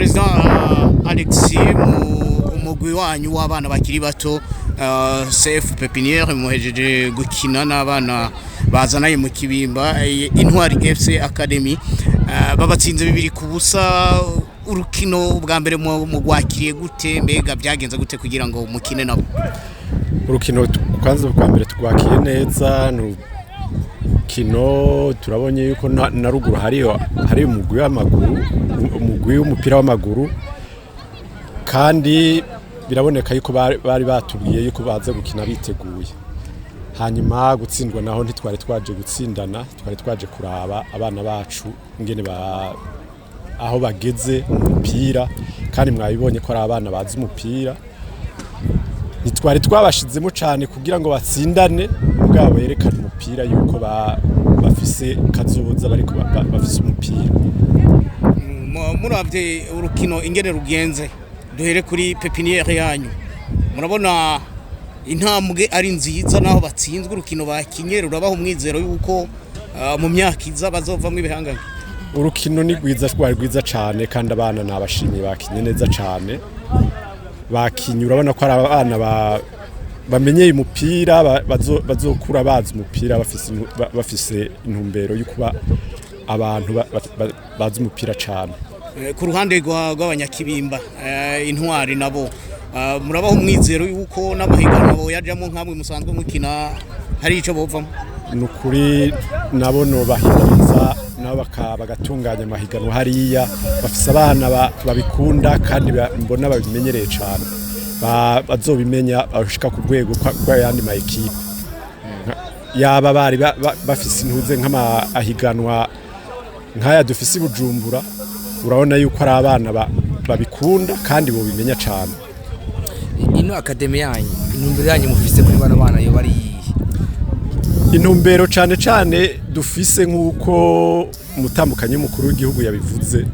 President Alexis umugwi wanyu w'abana bakiri bato CF Pépinière muhejeje gukina n'abana bazanaye mu kibimba Intwari FC Académie babatsinze 2-0 urukino bwa mbere mu gwakiriye gute mbega byagenze gute kugira ngo mukine nabo urukino kwanza bwa mbere tugwakiye neza kino turabonye yuko na ruguru hari umugwi w'amaguru umugwi w'umupira w'amaguru kandi biraboneka yuko bari batubwiye yuko baze gukina biteguye hanyuma gutsindwa naho ntitwari twaje gutsindana twari twaje kuraba abana bacu ngene aho bageze umupira kandi mwabibonye ko ari abana bazi umupira nitwari twabashizemo cyane kugira ngo batsindane ubwabo yerekana umupira yuko bafise kazoza bari bafise umupira muravye urukino ingene rugenze duhere kuri Pépinière yanyu murabona intambwe ari nziza naho batsinzwe urukino bakinye rurabaho umwizero yuko mu myaka iza bazovamwe ibihanganye urukino ni rwiza cyane kandi abana nabashimye bakinye neza cyane bakinye urabona ko ari abana bamenyeye umupira bazokura bazi umupira bafise intumbero yo kuba abantu bazi umupira cyane ku ruhande rw'abanyakibimba intwari nabo murabaho umwizero yuko n'amahiganwa yajamo nkamwe musanzwe mukina hari ico bovamo nukuri nabo no bahimiriza nabo bagatunganya amahiganwa hariya bafise abana babikunda kandi mbona babimenyereye cyane bazobimenya bashika ku rwego rw'ayandi ma equipe yaba bari bafise intuze nk'amahiganwa nkaya dufise Bujumbura urabona yuko ari abana babikunda kandi bo bimenya cyane ino Académie yanyu intumbero yanyu mufise kuri bana bana yo bari intumbero cyane dufise nk'uko umutambukanye mukuru w'igihugu yabivuze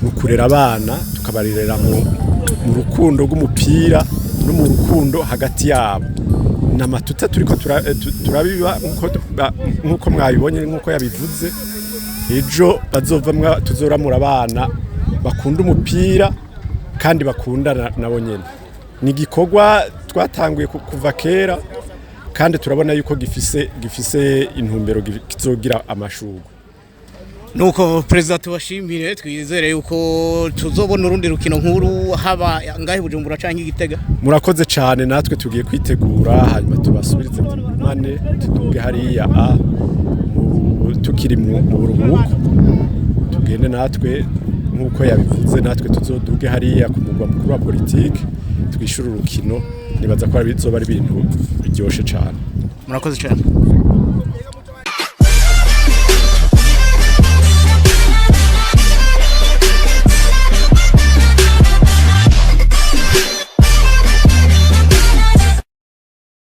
nukurera abana tukabarirera mu rukundo rw'umupira no mu rukundo hagati yabo namatuta turiko turabiba nkuko mwabibonye nkuko yabivuze ejo bazovamwa tuzoramura abana bakunda umupira kandi bakundana nabo nyene ni gikorwa twatanguye kuva kera kandi turabona yuko gifise intumbero kizogira amashurwe nuko President tubashimire twizere yuko tuzobona urundi rukino nkuru haba ngahe Bujumbura canke Igitega murakoze cyane natwe tugiye kwitegura hanyuma tubasubirize mane tuduge hariya tukiri mu buruhuko tugende natwe nkuko yabivuze natwe tuzoduge hariya ku mugwa mukuru wa politique twishura urukino nibaza ko bizoba ari ibintu biryoshe cyane murakoze cyane